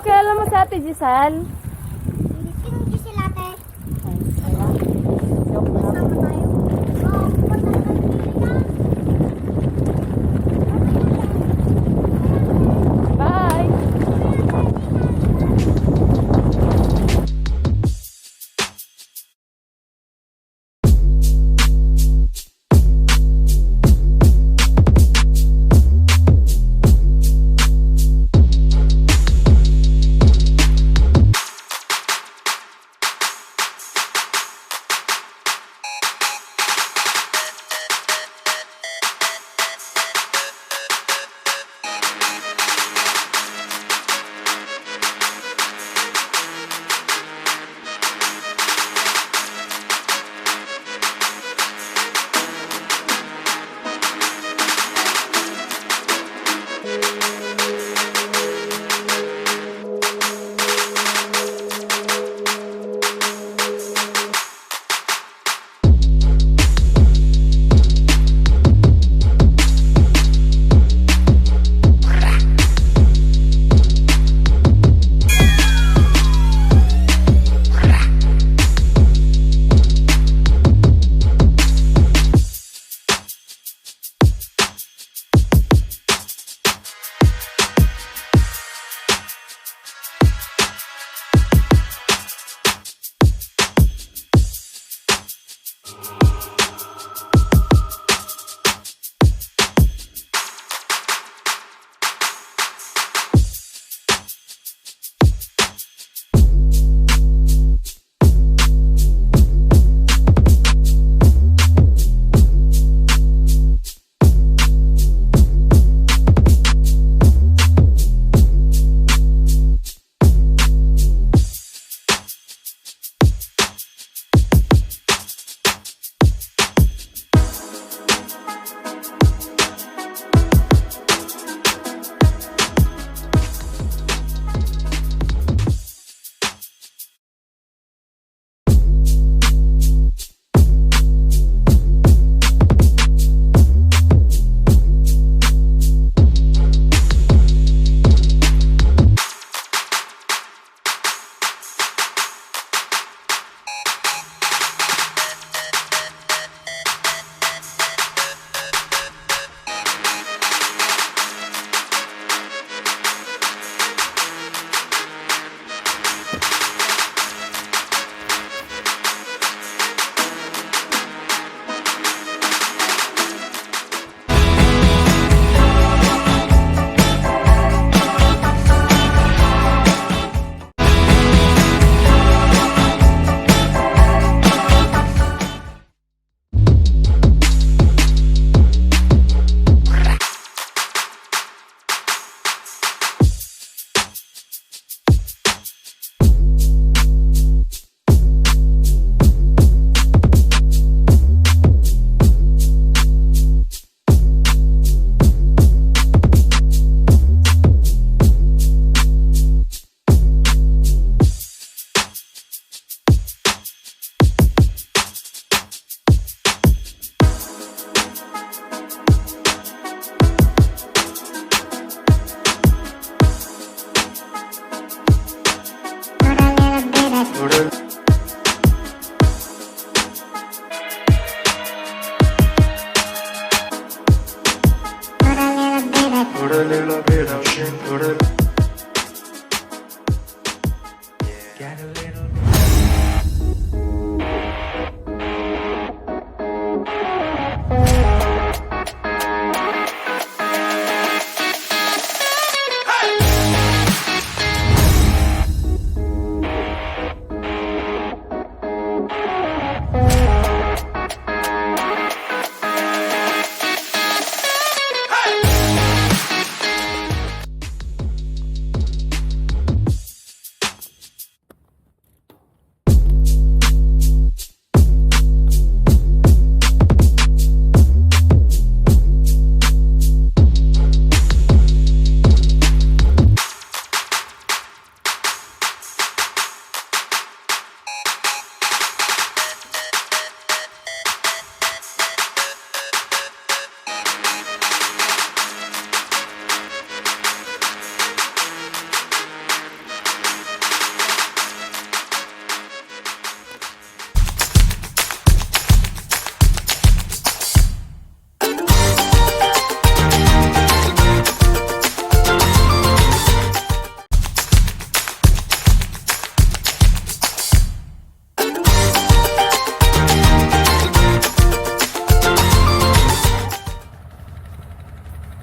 kilala mo si Ate Giselle? Sino Giselle ate? Ay, wala. Joke lang. Sama tayo. Oo, pupunta tayo na. Bye!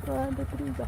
203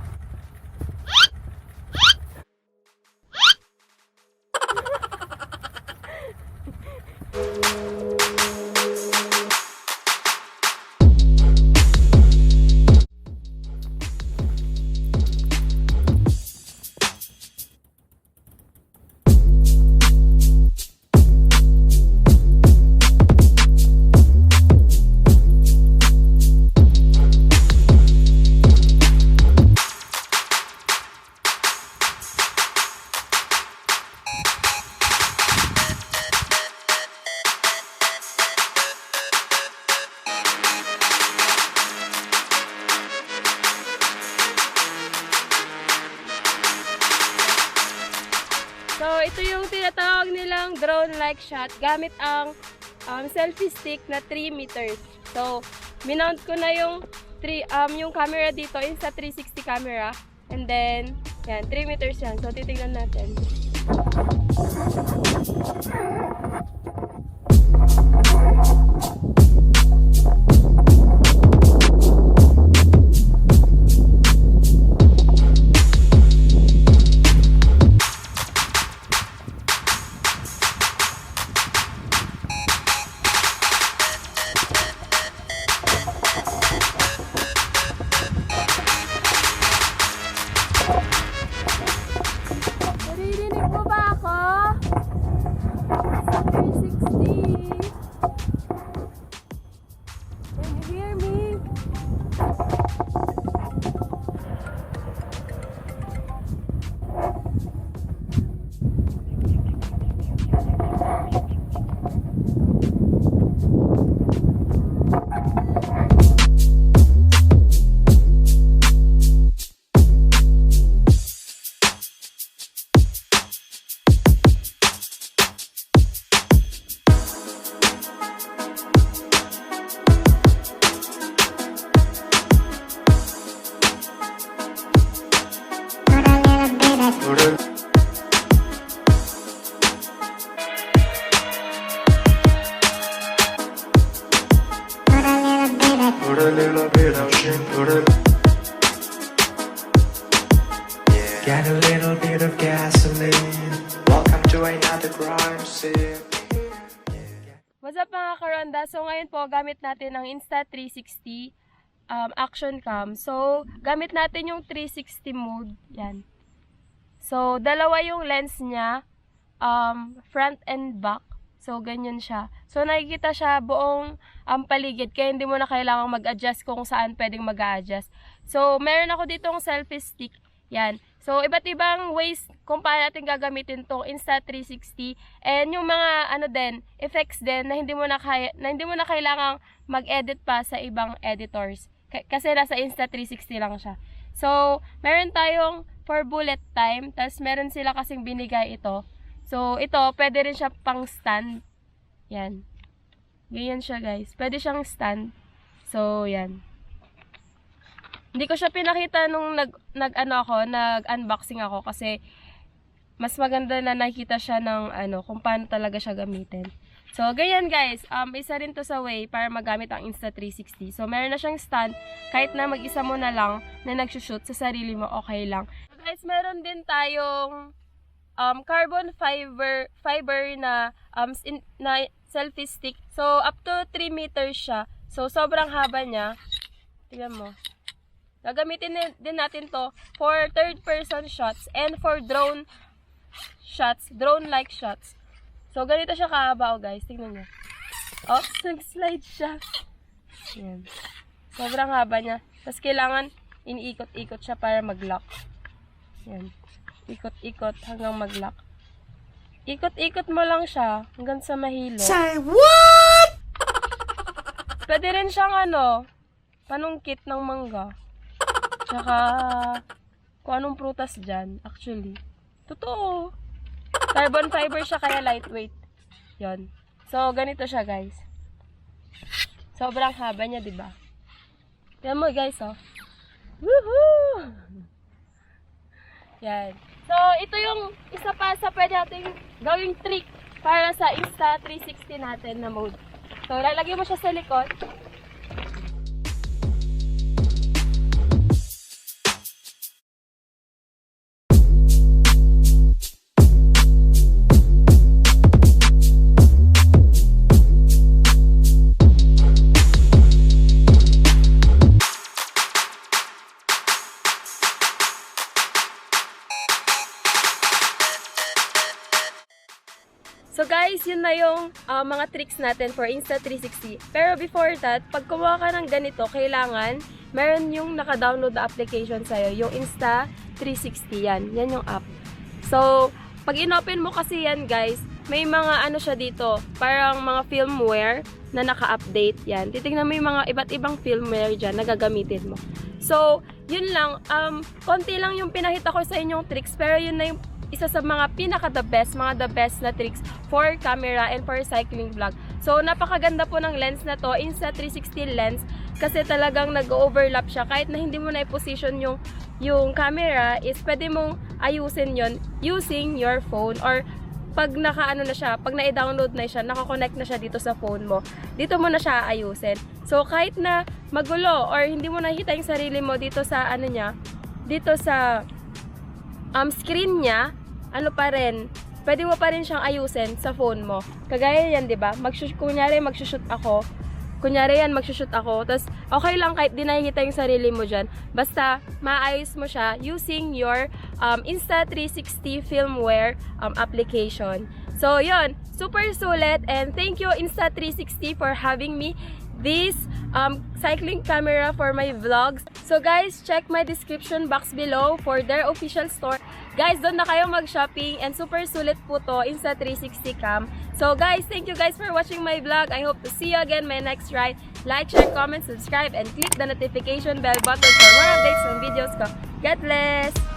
So, ito yung tinatawag nilang drone-like shot gamit ang selfie stick na 3 meters. So, minount ko na yung camera dito Insta360 camera. And then, yan, 3 meters yan. So, titignan natin. Naririnig mo ba ako? 360. Can you hear me? Put a little bit of shit, put a Get a little bit of gasoline. Welcome to another crime scene. What's up mga karonda? So ngayon po gamit natin ang Insta360 action cam. So gamit natin yung 360 mode. Yan. So dalawa yung lens niya, front and back. So ganyan siya. So nakikita siya buong paligid kaya hindi mo na kailangang mag-adjust kung saan pwedeng mag-a-adjust. So meron ako ditong selfie stick. Yan. So iba't ibang ways kung paano natin gagamitin tong Insta360 and yung mga effects din na hindi mo na kailangang mag-edit pa sa ibang editors. Kasi nasa Insta360 lang siya. So meron tayong 4 bullet time, tas meron sila kasing binigay ito. So, ito, pwede rin siya pang stand. Yan. Ganyan siya, guys. Pwede siyang stand. So, yan. Hindi ko siya pinakita nung nag-unboxing ako kasi mas maganda na nakita siya ng kung paano talaga siya gamitin. So, ganyan, guys. Isa rin to sa way para magamit ang Insta360. So, meron na siyang stand. Kahit na mag-isa mo na lang na nagsushoot sa sarili mo, okay lang. So, guys, meron din tayong carbon fiber na selfie stick. So, up to 3 meters siya. So, sobrang haba niya. Tingnan mo. Gagamitin din natin to for third-person shots and for drone shots, drone-like shots. So, ganito siya kahaba, guys. Tingnan nyo. Oh, nag-slide siya. Yan. Sobrang haba niya. Tapos, kailangan iniikot-ikot siya para mag-lock. Yan. Ikot-ikot hanggang mag-lock. Ikot-ikot mo lang siya hanggang sa mahilo. Say what? Pwede rin siyang panungkit ng mangga. Tsaka kung anong prutas dyan, actually. Totoo. Carbon fiber siya kaya lightweight. Yon. So, ganito siya, guys. Sobrang haba niya, diba? Yan mo, guys, oh. Woohoo! Yan. So, ito yung isa pa sa pwede natin gawing trick para sa Insta360 natin na mode. So, lalagay mo siya sa likod. So guys, yun na yung mga tricks natin for Insta360. Pero before that, pag kumuha ka ng ganito, kailangan meron yung naka-download na application sa'yo, yung Insta360 yan. Yan yung app. So, pag in-open mo kasi yan guys, may mga ano siya dito, parang mga firmware na naka-update yan. Titignan mo yung mga iba't ibang firmware dyan na gagamitin mo. So, yun lang. Konti lang yung pinakita ko sa inyong tricks, pero yun na yung isa sa mga pinaka-the best na tricks for camera and for cycling vlog. So, napakaganda po ng lens na to, Insta360 lens, kasi talagang nag-overlap siya. Kahit na hindi mo na i-position yung camera, is pwede mong ayusin yon using your phone, or pag naka-ano na siya, pag na-download na siya, naka-connect na siya dito sa phone mo, dito mo na siya ayusin. So, kahit na magulo, or hindi mo nakikita yung sarili mo dito sa ano niya, dito sa screen niya, ano pa rin, pwede mo pa rin siyang ayusin sa phone mo. Kagaya yan, di ba? Kunyari, magsushoot ako. Tapos, okay lang kahit di nakikita yung sarili mo dyan. Basta, maayos mo siya using your Insta360 firmware application. So, yun. Super sulit. And thank you, Insta360, for having me this cycling camera for my vlogs. So guys, check my description box below for their official store. Guys, doon na kayo mag-shopping, and super sulit po to, Insta360 cam. So guys, thank you guys for watching my vlog. I hope to see you again my next ride. Like, share, comment, subscribe, and click the notification bell button for more updates on videos ko. God bless!